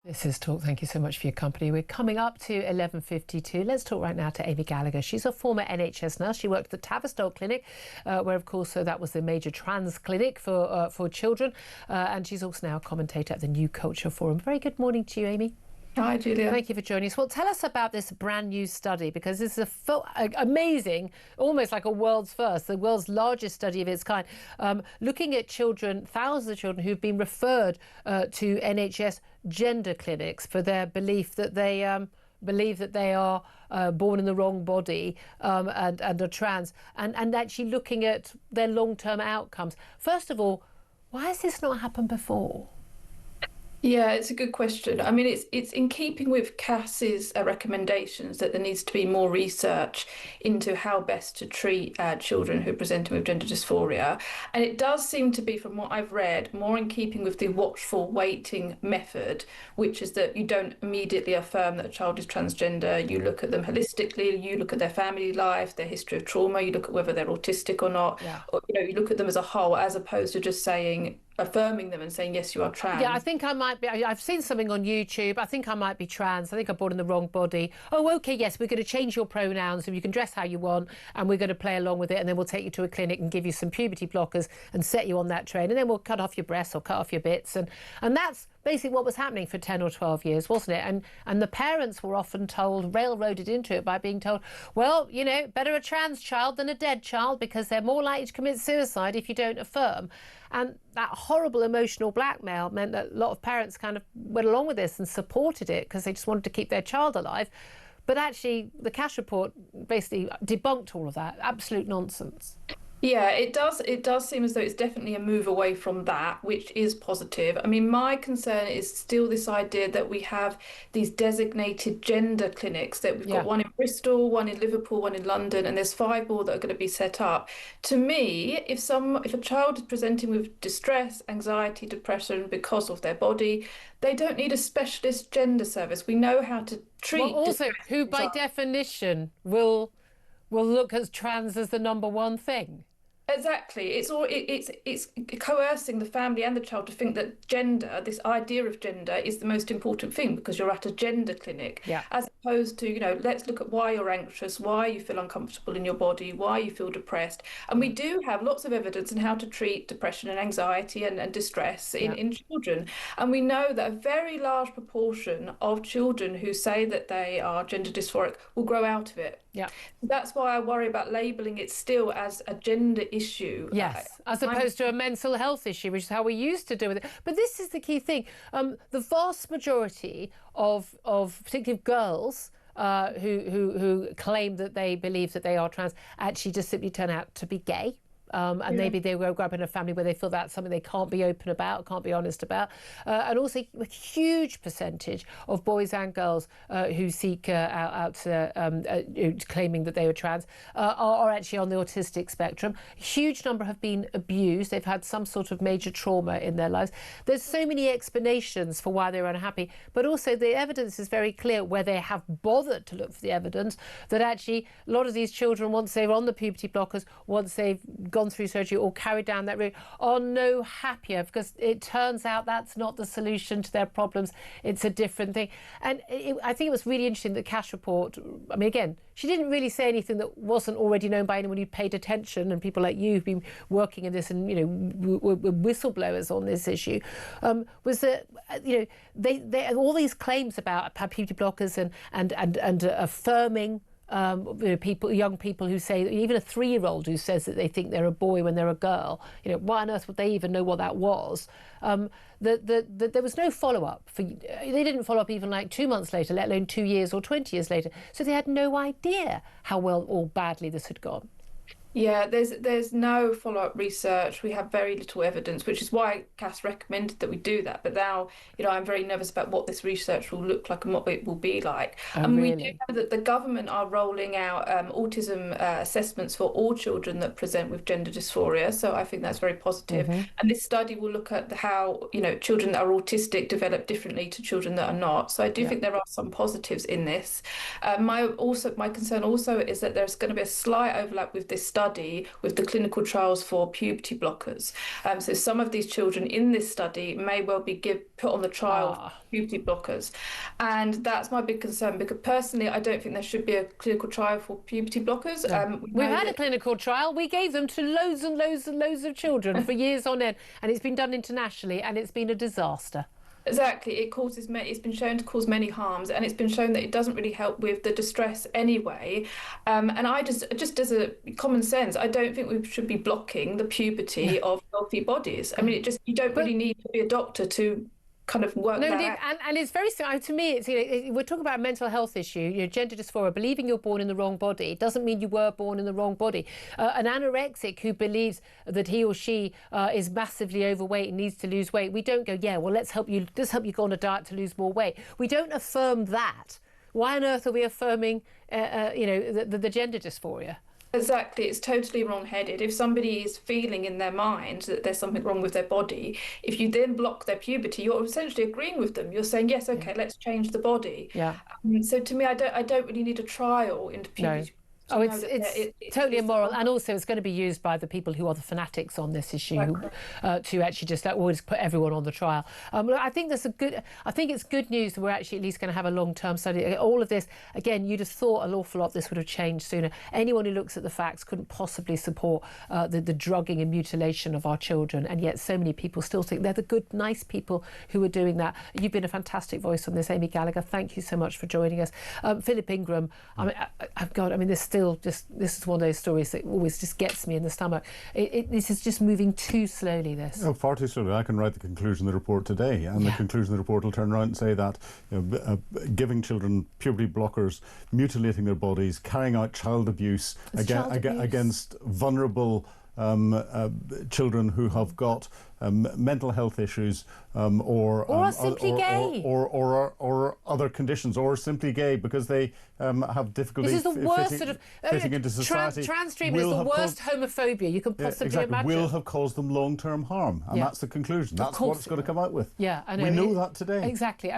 This is Talk. Thank you so much for your company. We're coming up to 11:52. Let's talk right now to Amy Gallagher. She's a former NHS nurse. She worked at the Tavistock Clinic, where, of course, that was the major trans clinic for children. And she's also now a commentator at the New Culture Forum. Very good morning to you, Amy. Hi, Julia. Thank you for joining us. Well, tell us about this brand new study, because this is amazing, almost like a world's first, the world's largest study of its kind, looking at children, thousands of children who've been referred to NHS gender clinics for their belief that they believe that they are born in the wrong body and are trans, and actually looking at their long-term outcomes. First of all, why has this not happened before? Yeah, it's a good question. I mean, it's in keeping with Cass's recommendations that there needs to be more research into how best to treat children who are presenting with gender dysphoria. And it does seem to be, from what I've read, more in keeping with the watchful waiting method, which is that you don't immediately affirm that a child is transgender. You look at them holistically, you look at their family life, their history of trauma, you look at whether they're autistic or not, Yeah. or, you look at them as a whole, as opposed to just affirming them and saying, yes, you are trans. Yeah, I think I might be. I've seen something on YouTube. I think I might be trans. I think I'm born in the wrong body. Oh, OK, yes, we're going to change your pronouns and you can dress how you want and we're going to play along with it. And then we'll take you to a clinic and give you some puberty blockers and set you on that train. And then we'll cut off your breasts or cut off your bits. And that's basically what was happening for 10 or 12 years, wasn't it? And the parents were often told, railroaded into it by being told, well, better a trans child than a dead child because they're more likely to commit suicide if you don't affirm. And that horrible emotional blackmail meant that a lot of parents kind of went along with this and supported it because they just wanted to keep their child alive. But actually, the Cass report basically debunked all of that. Absolute nonsense. Yeah, it does. It does seem as though it's definitely a move away from that, which is positive. I mean, my concern is still this idea that we have these designated gender clinics, that we've got one in Bristol, one in Liverpool, one in London, and there's 5 more that are going to be set up. To me, if a child is presenting with distress, anxiety, depression because of their body, they don't need a specialist gender service. We know how to treat. Well, also, who by definition will look at trans as the number one thing. Exactly. It's coercing the family and the child to think that gender, this idea of gender, is the most important thing because you're at a gender clinic. Yeah. As opposed to, let's look at why you're anxious, why you feel uncomfortable in your body, why you feel depressed. And we do have lots of evidence on how to treat depression and anxiety and distress in children. And we know that a very large proportion of children who say that they are gender dysphoric will grow out of it. Yeah. That's why I worry about labelling it still as a gender issue. Yes, as opposed to a mental health issue, which is how we used to do with it. But this is the key thing. The vast majority of particularly girls who claim that they believe that they are trans actually just simply turn out to be gay. And maybe they grow up in a family where they feel that's something they can't be open about, can't be honest about. And also a huge percentage of boys and girls who seek out claiming that they were trans are actually on the autistic spectrum. A huge number have been abused. They've had some sort of major trauma in their lives. There's so many explanations for why they're unhappy, but also the evidence is very clear where they have bothered to look for the evidence that actually a lot of these children, once they're on the puberty blockers, once they've gone through surgery or carried down that route, are no happier because it turns out that's not the solution to their problems. It's a different thing. And I think it was really interesting that Cass report, I mean, again, she didn't really say anything that wasn't already known by anyone who paid attention, and people like you who've been working in this and, were whistleblowers on this issue, was that, they all these claims about puberty blockers and affirming young people who say, even a 3-year-old who says that they think they're a boy when they're a girl, why on earth would they even know what that was? There was no follow-up. They didn't follow up even like 2 months later, let alone 2 years or 20 years later. So they had no idea how well or badly this had gone. Yeah, there's no follow-up research. We have very little evidence, which is why Cass recommended that we do that. But now, I'm very nervous about what this research will look like and what it will be like. And really? We do know that the government are rolling out autism assessments for all children that present with gender dysphoria. So I think that's very positive. And this study will look at how, children that are autistic develop differently to children that are not. So I do think there are some positives in this. My concern also is that there's going to be a slight overlap with this study study with the clinical trials for puberty blockers. So some of these children in this study may well be put on the trial for puberty blockers. And that's my big concern, because personally, I don't think there should be a clinical trial for puberty blockers. No. We've had a clinical trial. We gave them to loads and loads and loads of children for years on end, and it's been done internationally, and it's been a disaster. Exactly, it's been shown to cause many harms, and it's been shown that it doesn't really help with the distress anyway. And I just as a common sense, I don't think we should be blocking the puberty of healthy bodies. I mean, you don't really need to be a doctor to kind of work that out. And it's very similar to me. It's, we're talking about a mental health issue, gender dysphoria, believing you're born in the wrong body. It doesn't mean you were born in the wrong body. An anorexic who believes that he or she is massively overweight and needs to lose weight, we don't go, yeah, well, let's help you go on a diet to lose more weight. We don't affirm that. Why on earth are we affirming, the gender dysphoria? Exactly, it's totally wrong-headed. If somebody is feeling in their mind that there's something wrong with their body, if you then block their puberty, you're essentially agreeing with them. You're saying, yes, okay, let's change the body. Yeah. So to me, I don't really need a trial into puberty. No. Oh, it's totally immoral, and also it's going to be used by the people who are the fanatics on this issue, to actually just always put everyone on the trial. I think it's good news that we're actually at least going to have a long-term study. All of this, again, you'd have thought an awful lot of this would have changed sooner. Anyone who looks at the facts couldn't possibly support the drugging and mutilation of our children, and yet so many people still think they're the good, nice people who are doing that. You've been a fantastic voice on this, Amy Gallagher. Thank you so much for joining us. Philip Ingram. This is one of those stories that always just gets me in the stomach. This is just moving too slowly, this. Oh, far too slowly. I can write the conclusion of the report today, and the conclusion of the report will turn around and say that giving children puberty blockers, mutilating their bodies, carrying out child abuse against vulnerable children who have got mental health issues or are simply gay, or other conditions, or simply gay because they have difficulty. This is the worst fitting into society. Trans treatment is the worst homophobia you can possibly imagine. Will have caused them long-term harm, and that's the conclusion. That's what it's going to come out with. Yeah, I know. We know that today. Exactly.